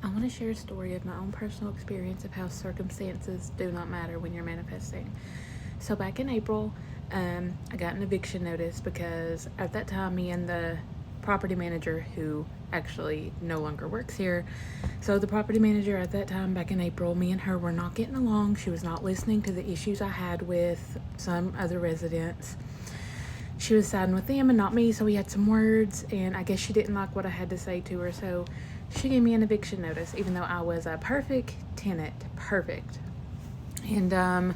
I want to share a story of my own personal experience of how circumstances do not matter when you're manifesting. So back in April, I got an eviction notice because at that time, me and the property manager, who actually no longer works here, so the property manager at that time, back in April, me and her were not getting along. She was not listening to the issues I had with some other residents. She was siding with them and not me, so we had some words, and I guess she didn't like what I had to say to her, so she gave me an eviction notice, even though I was a perfect tenant. Perfect. And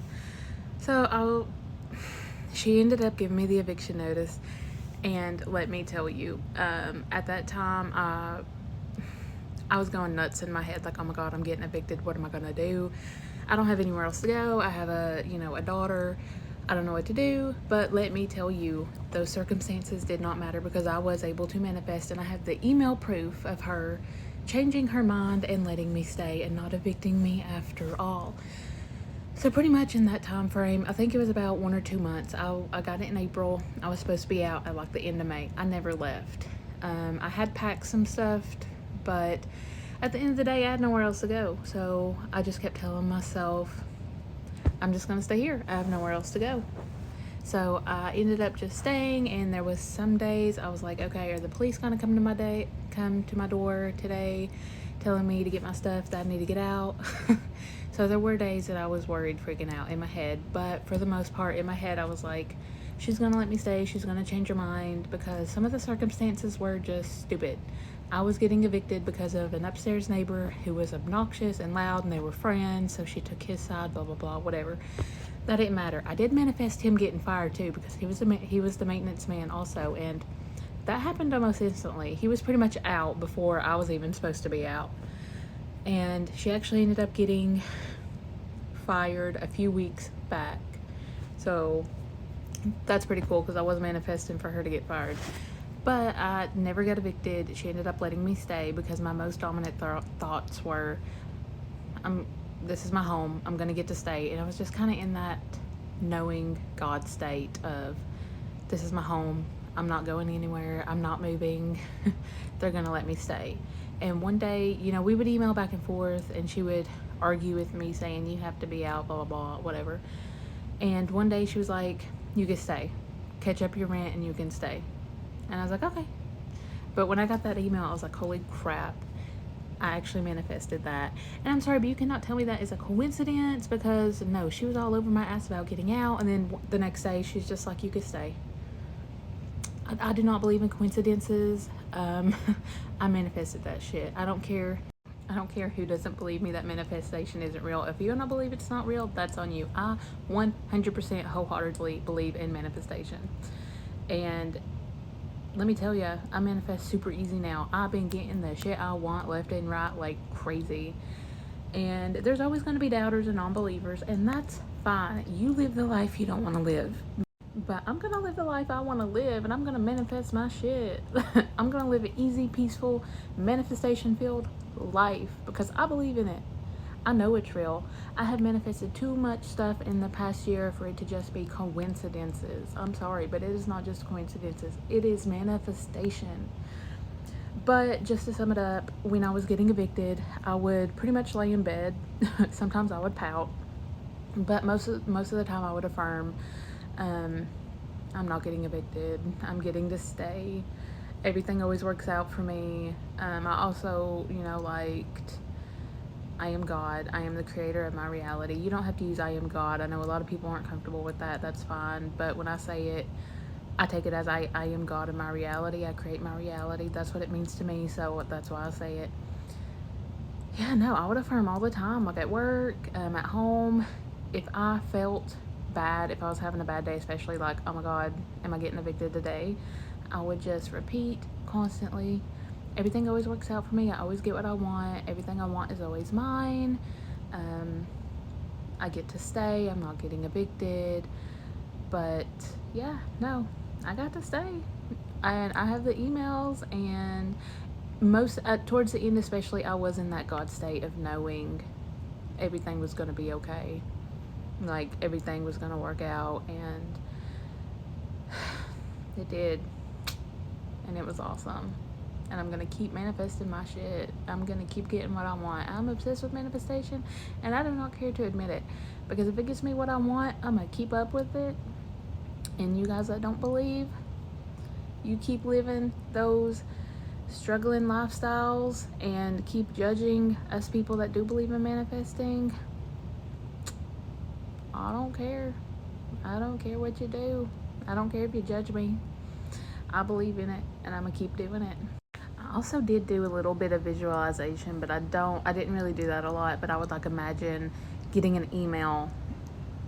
she ended up giving me the eviction notice, and let me tell you, at that time, I was going nuts in my head, like, oh my God, I'm getting evicted. What am I gonna do? I don't have anywhere else to go. I have a daughter. I don't know what to do. But let me tell you, those circumstances did not matter because I was able to manifest, and I have the email proof of her changing her mind and letting me stay and not evicting me after all. So pretty much in that time frame, I think it was about 1 or 2 months. I got it in April. I was supposed to be out at like the end of May. I never left. I had packed some stuff, but at the end of the day, I had nowhere else to go. So I just kept telling myself, I'm just gonna stay here. I have nowhere else to go. So I ended up just staying, and there was some days I was like, okay, are the police gonna come to my door today, telling me to get my stuff that I need to get out? So there were days that I was worried, freaking out in my head, but for the most part in my head I was like, she's gonna let me stay, she's gonna change her mind, because some of the circumstances were just stupid. I was getting evicted because of an upstairs neighbor who was obnoxious and loud, and they were friends, so she took his side, blah blah blah, whatever. That didn't matter. I did manifest him getting fired too, because he was the maintenance man also, and that happened almost instantly. He was pretty much out before I was even supposed to be out. And she actually ended up getting fired a few weeks back. So that's pretty cool, because I was manifesting for her to get fired. But I never got evicted. She ended up letting me stay because my most dominant thoughts were, this is my home. I'm going to get to stay. And I was just kind of in that knowing God state of, this is my home. I'm not going anywhere. I'm not moving. They're going to let me stay. And one day, we would email back and forth, and she would argue with me saying, you have to be out, blah, blah, blah, whatever. And one day she was like, you can stay. Catch up your rent and you can stay. And I was like, okay. But when I got that email, I was like, holy crap. I actually manifested that. And I'm sorry, but you cannot tell me that is a coincidence, because no, she was all over my ass about getting out. And then the next day, she's just like, you can stay. I do not believe in coincidences. I manifested that shit. I don't care who doesn't believe me that manifestation isn't real. If you don't believe it's not real, that's on you. I 100% wholeheartedly believe in manifestation. And let me tell you, I manifest super easy now. I've been getting the shit I want left and right like crazy. And there's always going to be doubters and non-believers, and that's fine. You live the life you don't want to live. But I'm going to live the life I want to live, and I'm going to manifest my shit. I'm going to live an easy, peaceful, manifestation-filled life because I believe in it. I know it's real. I have manifested too much stuff in the past year for it to just be coincidences. I'm sorry, but it is not just coincidences. It is manifestation. But just to sum it up, when I was getting evicted, I would pretty much lay in bed. Sometimes I would pout, but most of the time I would affirm, I'm not getting evicted. I'm getting to stay. Everything always works out for me. I also, liked, I am God. I am the creator of my reality. You don't have to use I am God. I know a lot of people aren't comfortable with that. That's fine. But when I say it, I take it as I am God in my reality. I create my reality. That's what it means to me. So that's why I say it. Yeah, no, I would affirm all the time, like at work, at home. If I felt bad, if I was having a bad day, especially like, oh my God, am I getting evicted today? I would just repeat constantly. Everything always works out for me. I always get what I want. Everything I want is always mine. I get to stay. I'm not getting evicted. But yeah, no, I got to stay. And I have the emails, and towards the end especially, I was in that God state of knowing everything was going to be okay. Like, everything was going to work out, and it did. And it was awesome. and I'm gonna keep manifesting my shit. I'm gonna keep getting what I want. I'm obsessed with manifestation, and I do not care to admit it, because if it gets me what I want, I'm gonna keep up with it. And you guys that don't believe, you keep living those struggling lifestyles and keep judging us people that do believe in manifesting. I don't care. I don't care what you do. I don't care if you judge me. I believe in it, and I'm gonna keep doing it. I also did do a little bit of visualization, but I didn't really do that a lot, but I would like imagine getting an email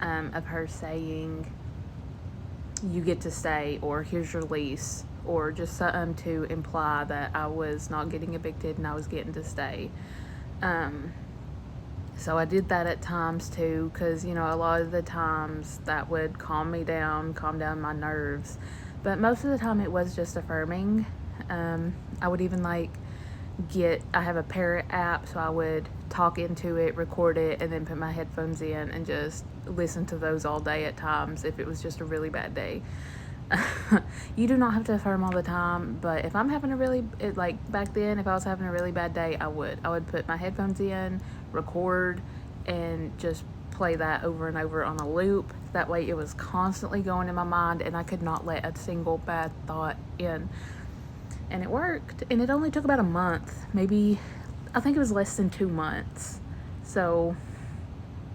of her saying, you get to stay, or here's your lease, or just something to imply that I was not getting evicted and I was getting to stay. So I did that at times too, because, you know, a lot of the times that would calm down my nerves. But most of the time it was just affirming. I would even I have a Parrot app, so I would talk into it, record it, and then put my headphones in and just listen to those all day at times if it was just a really bad day. You do not have to affirm all the time, but if I'm having back then, if I was having a really bad day, I would put my headphones in, record, and just play that over and over on a loop. That way it was constantly going in my mind, and I could not let a single bad thought in. And it worked, and it only took about a month, maybe, I think it was less than 2 months. So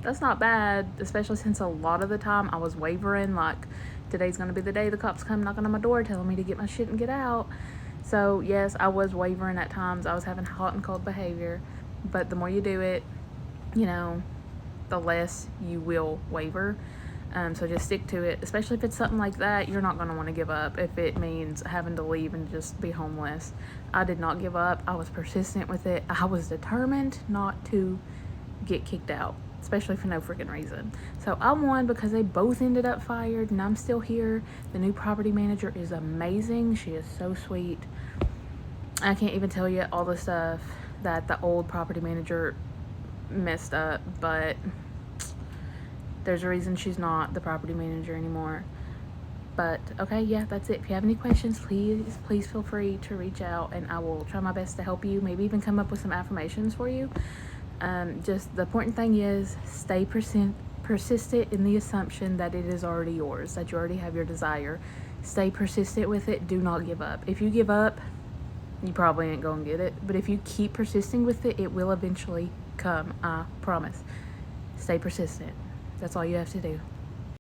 that's not bad, especially since a lot of the time I was wavering, like, today's gonna be the day the cops come knocking on my door telling me to get my shit and get out. So yes, I was wavering at times. I was having hot and cold behavior, but the more you do it, you know, the less you will waver. So just stick to it, especially if it's something like that. You're not going to want to give up if it means having to leave and just be homeless. I did not give up. I was persistent with it. I was determined not to get kicked out, especially for no freaking reason. So I won because they both ended up fired, and I'm still here. The new property manager is amazing. She is so sweet. I can't even tell you all the stuff that the old property manager messed up, but there's a reason she's not the property manager anymore. But okay, yeah, that's it. If you have any questions, please feel free to reach out, and I will try my best to help you, maybe even come up with some affirmations for you. Just the important thing is stay persistent in the assumption that it is already yours, that you already have your desire. Stay persistent with it. Do not give up. If you give up, you probably ain't gonna get it, but if you keep persisting with it, it will eventually come. I promise. Stay persistent. That's all you have to do.